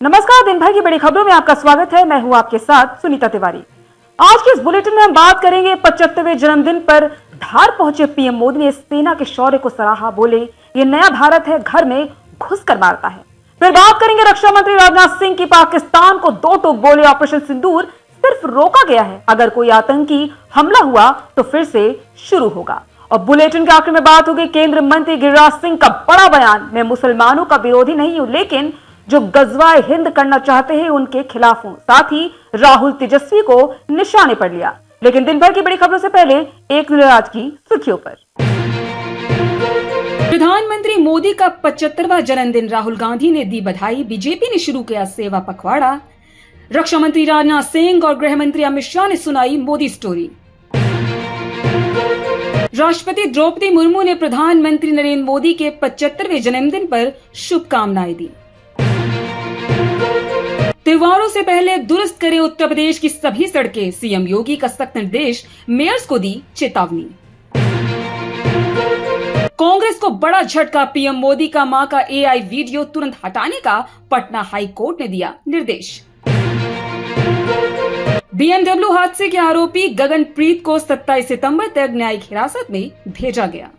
नमस्कार, दिन भर की बड़ी खबरों में आपका स्वागत है। मैं हूं आपके साथ सुनीता तिवारी। आज के इस बुलेटिन में हम बात करेंगे 75वें जन्मदिन पर धार पहुंचे पीएम मोदी ने सेना के शौर्य को सराहा। बोले, ये नया भारत है, घर में घुसकर मारता है। फिर बात करेंगे रक्षा मंत्री राजनाथ सिंह की। पाकिस्तान को दो टूक बोले, ऑपरेशन सिंदूर सिर्फ रोका गया है, अगर कोई आतंकी हमला हुआ तो फिर से शुरू होगा। और बुलेटिन के आखिर में बात होगी केंद्रीय मंत्री गिरिराज सिंह का बड़ा बयान। मैं मुसलमानों का विरोधी नहीं हूं, लेकिन जो गजवाए हिंद करना चाहते हैं उनके खिलाफ हूं। साथ ही राहुल तेजस्वी को निशाने पर लिया। लेकिन दिन भर की बड़ी खबरों से पहले एक नजर आज की सुर्खियों पर। प्रधानमंत्री मोदी का 75वां जन्मदिन, राहुल गांधी ने दी बधाई। बीजेपी ने शुरू किया सेवा पखवाड़ा। रक्षा मंत्री राजनाथ सिंह और गृह मंत्री अमित शाह ने सुनाई मोदी स्टोरी। राष्ट्रपति द्रौपदी मुर्मू ने प्रधानमंत्री नरेंद्र मोदी के 75वें जन्मदिन पर शुभकामनाएं दी। त्योहारों से पहले दुरुस्त करें उत्तर प्रदेश की सभी सड़कें, सीएम योगी का सख्त निर्देश। मेयर्स को दी चेतावनी। कांग्रेस को बड़ा झटका, पीएम मोदी का मां का एआई वीडियो तुरंत हटाने का पटना हाई कोर्ट ने दिया निर्देश। बीएमडब्ल्यू हादसे के आरोपी गगनप्रीत को 27 सितंबर तक न्यायिक हिरासत में भेजा गया।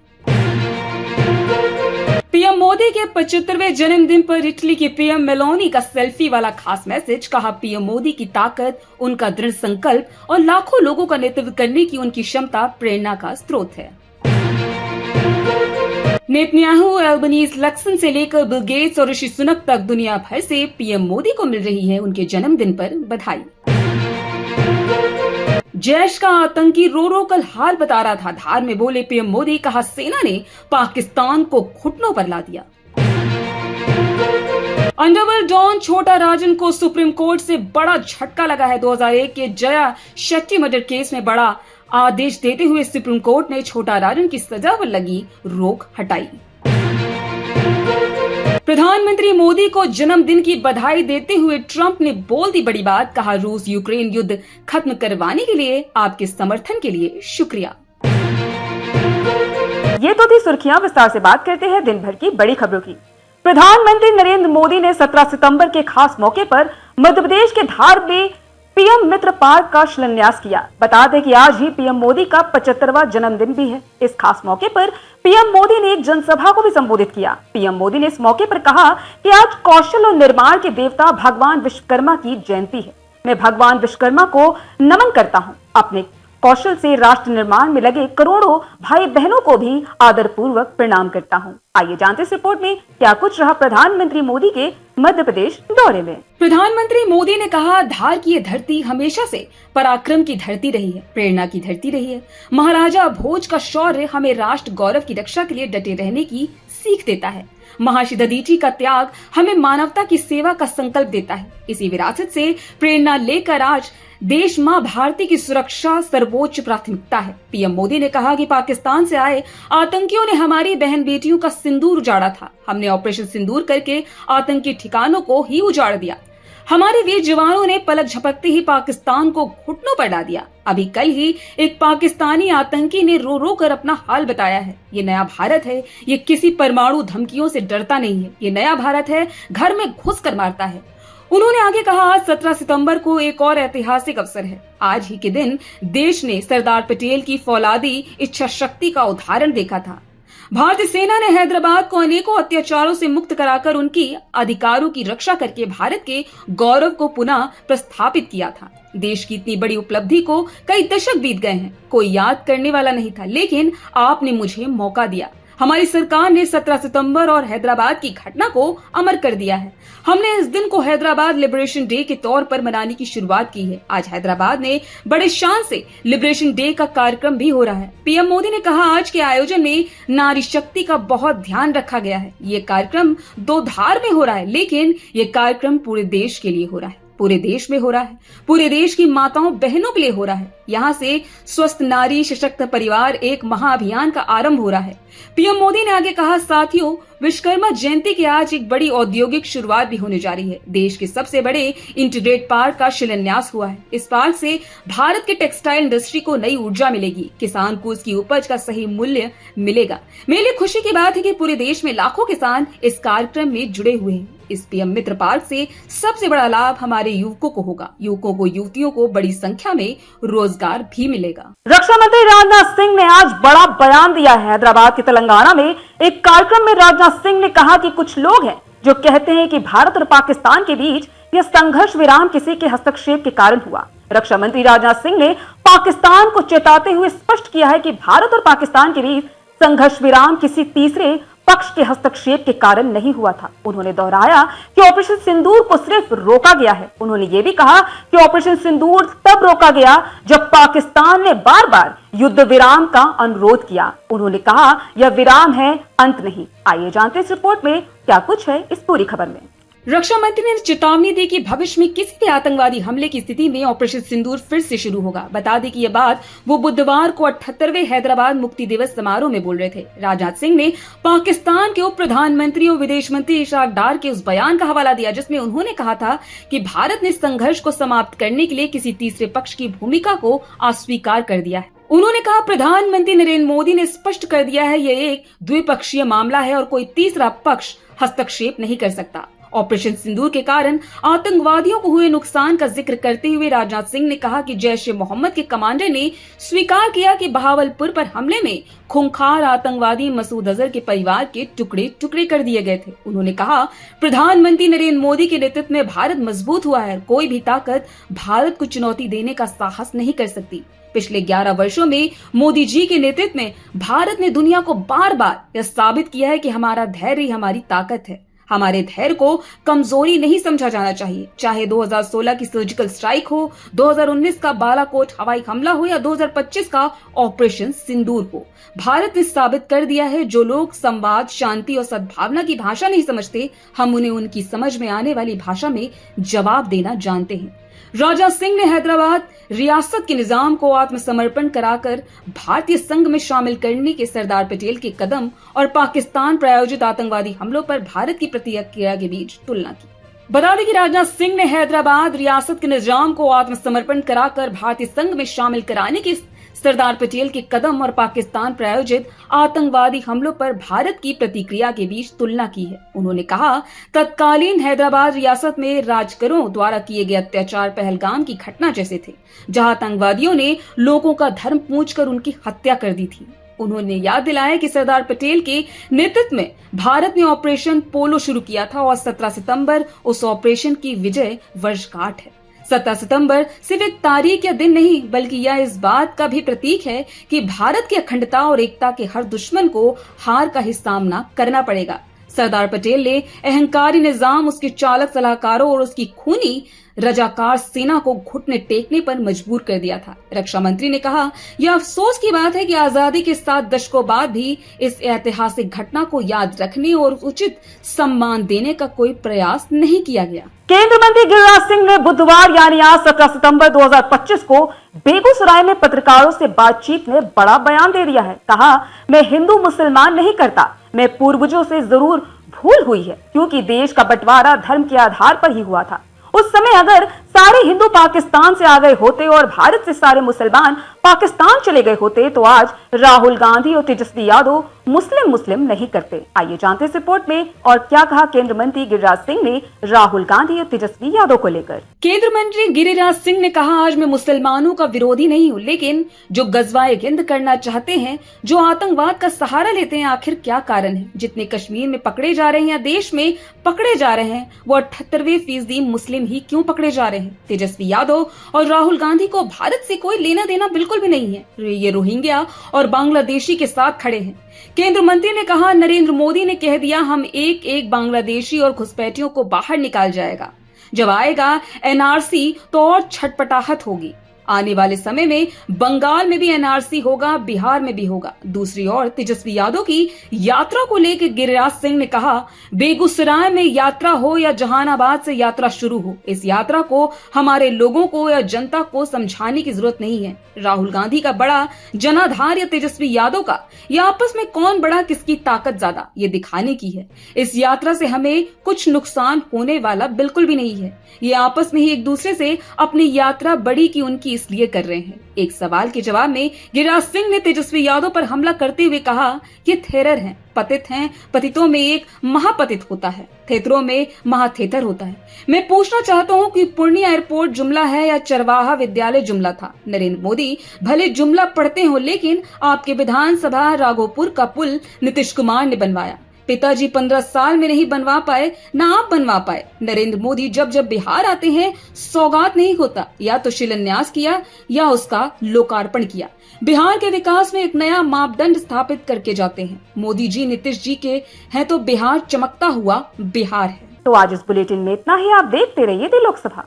पीएम मोदी के 75वें जन्मदिन पर इटली की पीएम मेलोनी का सेल्फी वाला खास मैसेज। कहा, पीएम मोदी की ताकत, उनका दृढ़ संकल्प और लाखों लोगों का नेतृत्व करने की उनकी क्षमता प्रेरणा का स्रोत है। नेतन्याहू, एल्बनीज, लक्सन से लेकर बिल गेट्स और ऋषि सुनक तक दुनिया भर से पीएम मोदी को मिल रही है उनके जन्मदिन पर बधाई। जैश का आतंकी रो रो कर हाल बता रहा था, धार में बोले पीएम मोदी। कहा, सेना ने पाकिस्तान को घुटनों पर ला दिया। अंडरवर्ल्ड डॉन छोटा राजन को सुप्रीम कोर्ट से बड़ा झटका लगा है। 2001 के जया शेट्टी मर्डर केस में बड़ा आदेश देते हुए सुप्रीम कोर्ट ने छोटा राजन की सजा पर लगी रोक हटाई। प्रधानमंत्री मोदी को जन्मदिन की बधाई देते हुए ट्रंप ने बोल दी बड़ी बात। कहा, रूस यूक्रेन युद्ध खत्म करवाने के लिए आपके समर्थन के लिए शुक्रिया। ये तो थी सुर्खियां। विस्तार से बात करते हैं दिन भर की बड़ी खबरों की। प्रधानमंत्री नरेंद्र मोदी ने 17 सितंबर के खास मौके पर मध्य प्रदेश के धार में पीएम मित्र पार्क का शिलान्यास किया। बता दें कि आज ही पीएम मोदी का 75वां जन्मदिन भी है। इस खास मौके पर पीएम मोदी ने एक जनसभा को भी संबोधित किया। पीएम मोदी ने इस मौके पर कहा कि आज कौशल और निर्माण के देवता भगवान विश्वकर्मा की जयंती है। मैं भगवान विश्वकर्मा को नमन करता हूं। अपने कौशल से राष्ट्र निर्माण में लगे करोड़ों भाई बहनों को भी आदर पूर्वक प्रणाम करता हूं। आइए जानते इस रिपोर्ट में क्या कुछ रहा प्रधानमंत्री मोदी के मध्य प्रदेश दौरे में। प्रधानमंत्री मोदी ने कहा, धार की ये धरती हमेशा से पराक्रम की धरती रही है, प्रेरणा की धरती रही है। महाराजा भोज का शौर्य हमें राष्ट्र गौरव की रक्षा के लिए डटे रहने की सीख देता है। महर्षि दधीचि का त्याग हमें मानवता की सेवा का संकल्प देता है। इसी विरासत से प्रेरणा लेकर आज देश मां भारती की सुरक्षा सर्वोच्च प्राथमिकता है। पीएम मोदी ने कहा कि पाकिस्तान से आए आतंकियों ने हमारी बहन बेटियों का सिंदूर उजाड़ा था। हमने ऑपरेशन सिंदूर करके आतंकी ठिकानों को ही उजाड़ दिया। हमारे वीर जवानों ने पलक झपकते ही पाकिस्तान को घुटनों पर ला दिया। अभी कल ही एक पाकिस्तानी आतंकी ने रो रो कर अपना हाल बताया है। ये नया भारत है, ये किसी परमाणु धमकियों से डरता नहीं है। ये नया भारत है, घर में घुस कर मारता है। उन्होंने आगे कहा, आज 17 सितंबर को एक और ऐतिहासिक अवसर है। आज ही के दिन देश ने सरदार पटेल की फौलादी इच्छा शक्ति का उदाहरण देखा था। भारतीय सेना ने हैदराबाद को अनेकों अत्याचारों से मुक्त कराकर उनकी अधिकारों की रक्षा करके भारत के गौरव को पुनः प्रस्थापित किया था। देश की इतनी बड़ी उपलब्धि को कई दशक बीत गए हैं, कोई याद करने वाला नहीं था, लेकिन आपने मुझे मौका दिया। हमारी सरकार ने 17 सितंबर और हैदराबाद की घटना को अमर कर दिया है। हमने इस दिन को हैदराबाद लिबरेशन डे के तौर पर मनाने की शुरुआत की है। आज हैदराबाद में बड़े शान से लिबरेशन डे का कार्यक्रम भी हो रहा है। पीएम मोदी ने कहा, आज के आयोजन में नारी शक्ति का बहुत ध्यान रखा गया है। ये कार्यक्रम 2 धार में हो रहा है, लेकिन ये कार्यक्रम पूरे देश के लिए हो रहा है। पूरे देश में हो रहा है, पूरे देश की माताओं बहनों के लिए हो रहा है। यहाँ से स्वस्थ नारी सशक्त परिवार एक महाअभियान का आरंभ हो रहा है। पीएम मोदी ने आगे कहा, साथियों, विश्वकर्मा जयंती के आज एक बड़ी औद्योगिक शुरुआत भी होने जा रही है। देश के सबसे बड़े इंटीग्रेटेड पार्क का शिलान्यास हुआ है। इस पार्क से भारत के टेक्सटाइल इंडस्ट्री को नई ऊर्जा मिलेगी, किसान को उसकी उपज का सही मूल्य मिलेगा। मेरे लिए खुशी की बात है कि पूरे देश में लाखों किसान इस कार्यक्रम में जुड़े हुए हैं। इस पीएम मित्र पार्क से सबसे बड़ा लाभ हमारे युवकों को होगा। युवकों को, युवतियों को बड़ी संख्या में रोजगार भी मिलेगा। रक्षा मंत्री राजनाथ सिंह ने आज बड़ा बयान दिया है। हैदराबाद के तेलंगाना में एक कार्यक्रम में राजनाथ सिंह ने कहा कि कुछ लोग हैं जो कहते हैं कि भारत और पाकिस्तान के बीच यह संघर्ष विराम किसी के हस्तक्षेप के कारण हुआ। रक्षा मंत्री राजनाथ सिंह ने पाकिस्तान को चेताते हुए स्पष्ट किया है कि भारत और पाकिस्तान के बीच संघर्ष विराम किसी तीसरे पक्ष के हस्तक्षेप के कारण नहीं हुआ था। उन्होंने दोहराया कि ऑपरेशन सिंदूर को सिर्फ रोका गया है। उन्होंने ये भी कहा कि ऑपरेशन सिंदूर तब रोका गया जब पाकिस्तान ने बार बार युद्ध विराम का अनुरोध किया। उन्होंने कहा यह विराम है, अंत नहीं। आइए जानते हैं इस रिपोर्ट में क्या कुछ है इस पूरी खबर में। रक्षा मंत्री ने चेतावनी दी कि भविष्य में किसी भी आतंकवादी हमले की स्थिति में ऑपरेशन सिंदूर फिर से शुरू होगा। बता दें कि यह बात वो बुधवार को 78वें हैदराबाद मुक्ति दिवस समारोह में बोल रहे थे। राजनाथ सिंह ने पाकिस्तान के उप प्रधानमंत्री और विदेश मंत्री इशराक डार के उस बयान का हवाला दिया जिसमें उन्होंने कहा था कि भारत ने संघर्ष को समाप्त करने के लिए किसी तीसरे पक्ष की भूमिका को अस्वीकार कर दिया है। उन्होंने कहा, प्रधानमंत्री नरेंद्र मोदी ने स्पष्ट कर दिया है यह एक द्विपक्षीय मामला है और कोई तीसरा पक्ष हस्तक्षेप नहीं कर सकता। ऑपरेशन सिंदूर के कारण आतंकवादियों को हुए नुकसान का जिक्र करते हुए राजनाथ सिंह ने कहा कि जैश ए मोहम्मद के कमांडर ने स्वीकार किया कि बहावलपुर पर हमले में खूंखार आतंकवादी मसूद अजहर के परिवार के टुकड़े टुकड़े कर दिए गए थे। उन्होंने कहा, प्रधानमंत्री नरेंद्र मोदी के नेतृत्व में भारत मजबूत हुआ है। कोई भी ताकत भारत को चुनौती देने का साहस नहीं कर सकती। पिछले 11 वर्षों में मोदी जी के नेतृत्व में भारत ने दुनिया को बार बार यह साबित किया है कि हमारा धैर्य ही हमारी ताकत है। हमारे धैर्य को कमजोरी नहीं समझा जाना चाहिए। चाहे 2016 की सर्जिकल स्ट्राइक हो, 2019 का बालाकोट हवाई हमला हो या 2025 का ऑपरेशन सिंदूर हो, भारत ने साबित कर दिया है जो लोग संवाद, शांति और सद्भावना की भाषा नहीं समझते, हम उन्हें उनकी समझ में आने वाली भाषा में जवाब देना जानते हैं। राजनाथ सिंह ने हैदराबाद रियासत के निजाम को आत्मसमर्पण कराकर भारतीय संघ में शामिल करने के सरदार पटेल के कदम और पाकिस्तान प्रायोजित आतंकवादी हमलों पर भारत की प्रतिक्रिया के बीच तुलना की। बता दें कि राजनाथ सिंह ने हैदराबाद रियासत के निजाम को आत्मसमर्पण कराकर भारतीय संघ में शामिल कराने के सरदार पटेल के कदम और पाकिस्तान प्रायोजित आतंकवादी हमलों पर भारत की प्रतिक्रिया के बीच तुलना की है। उन्होंने कहा, तत्कालीन हैदराबाद रियासत में राजकरों द्वारा किए गए अत्याचार पहलगाम की घटना जैसे थे, जहां आतंकवादियों ने लोगों का धर्म पूछकर उनकी हत्या कर दी थी। उन्होंने याद दिलाया कि सरदार पटेल के नेतृत्व में भारत ने ऑपरेशन पोलो शुरू किया था और 17 सितंबर उस ऑपरेशन की विजय वर्षगांठ है। 17 सितंबर सिर्फ एक तारीख या दिन नहीं, बल्कि यह इस बात का भी प्रतीक है कि भारत की अखंडता और एकता के हर दुश्मन को हार का ही सामना करना पड़ेगा। सरदार पटेल ने अहंकारी निजाम, उसके चालक सलाहकारों और उसकी खूनी रजाकार सेना को घुटने टेकने पर मजबूर कर दिया था। रक्षा मंत्री ने कहा, यह अफसोस की बात है कि आजादी के 7 दशकों बाद भी इस ऐतिहासिक घटना को याद रखने और उचित सम्मान देने का कोई प्रयास नहीं किया गया। केंद्रीय मंत्री गिरिराज सिंह ने बुधवार यानी आज 17 सितंबर 2025 को बेगूसराय में पत्रकारों से बातचीत में बड़ा बयान दे दिया है। कहा, मैं हिंदू मुसलमान नहीं करता, मैं पूर्वजों से जरूर भूल हुई है क्योंकि देश का बंटवारा धर्म के आधार पर ही हुआ था। उस समय अगर सारे हिंदू पाकिस्तान से आ गए होते और भारत से सारे मुसलमान पाकिस्तान चले गए होते तो आज राहुल गांधी और तेजस्वी यादव मुस्लिम नहीं करते। आइए जानते हैं इस रिपोर्ट में और क्या कहा केंद्रीय मंत्री गिरिराज सिंह ने राहुल गांधी और तेजस्वी यादव को लेकर। केंद्रीय मंत्री गिरिराज सिंह ने कहा, आज मैं मुसलमानों का विरोधी नहीं हूँ, लेकिन जो गजवाए हिंद करना चाहते हैं, जो आतंकवाद का सहारा लेते हैं, आखिर क्या कारण है? जितने कश्मीर में पकड़े जा रहे हैं या देश में पकड़े जा रहे हैं, वो 78% मुस्लिम ही क्यों पकड़े जा रहे हैं? तेजस्वी यादव और राहुल गांधी को भारत से कोई लेना देना बिल्कुल भी नहीं है। ये रोहिंग्या और बांग्लादेशी के साथ खड़े हैं। केंद्रीय मंत्री ने कहा, नरेंद्र मोदी ने कह दिया हम एक बांग्लादेशी और घुसपैठियों को बाहर निकाल जाएगा। जब आएगा एनआरसी तो और छटपटाहट होगी। आने वाले समय में बंगाल में भी एनआरसी होगा, बिहार में भी होगा। दूसरी ओर तेजस्वी यादव की यात्रा को लेकर गिरिराज सिंह ने कहा, बेगूसराय में यात्रा हो या जहानाबाद से यात्रा शुरू हो, इस यात्रा को हमारे लोगों को या जनता को समझाने की जरूरत नहीं है। राहुल गांधी का बड़ा जनाधार या तेजस्वी यादव का, या आपस में कौन बड़ा, किसकी ताकत ज्यादा, ये दिखाने की है। इस यात्रा से हमें कुछ नुकसान होने वाला बिल्कुल भी नहीं है। ये आपस में ही एक दूसरे से अपनी यात्रा बड़ी की उनकी इसलिए कर रहे हैं। एक सवाल के जवाब में गिरिराज सिंह ने तेजस्वी यादव पर हमला करते हुए कहा, ये थेरर हैं, पतित हैं, पतितों में एक महापतित होता है, थेतरों में महाथेतर होता है। मैं पूछना चाहता हूँ कि पूर्णिया एयरपोर्ट जुमला है या चरवाहा विद्यालय जुमला था? नरेंद्र मोदी भले जुमला पढ़ते हो, लेकिन आपके विधानसभा राघोपुर का पुल नीतीश कुमार ने बनवाया। पिताजी 15 साल में नहीं बनवा पाए, ना आप बनवा पाए। नरेंद्र मोदी जब जब बिहार आते हैं सौगात नहीं होता, या तो शिलान्यास किया या उसका लोकार्पण किया। बिहार के विकास में एक नया मापदंड स्थापित करके जाते हैं। मोदी जी नीतीश जी के हैं तो बिहार चमकता हुआ बिहार है। तो आज इस बुलेटिन में इतना ही। आप देखते रहिए दी लोकसभा।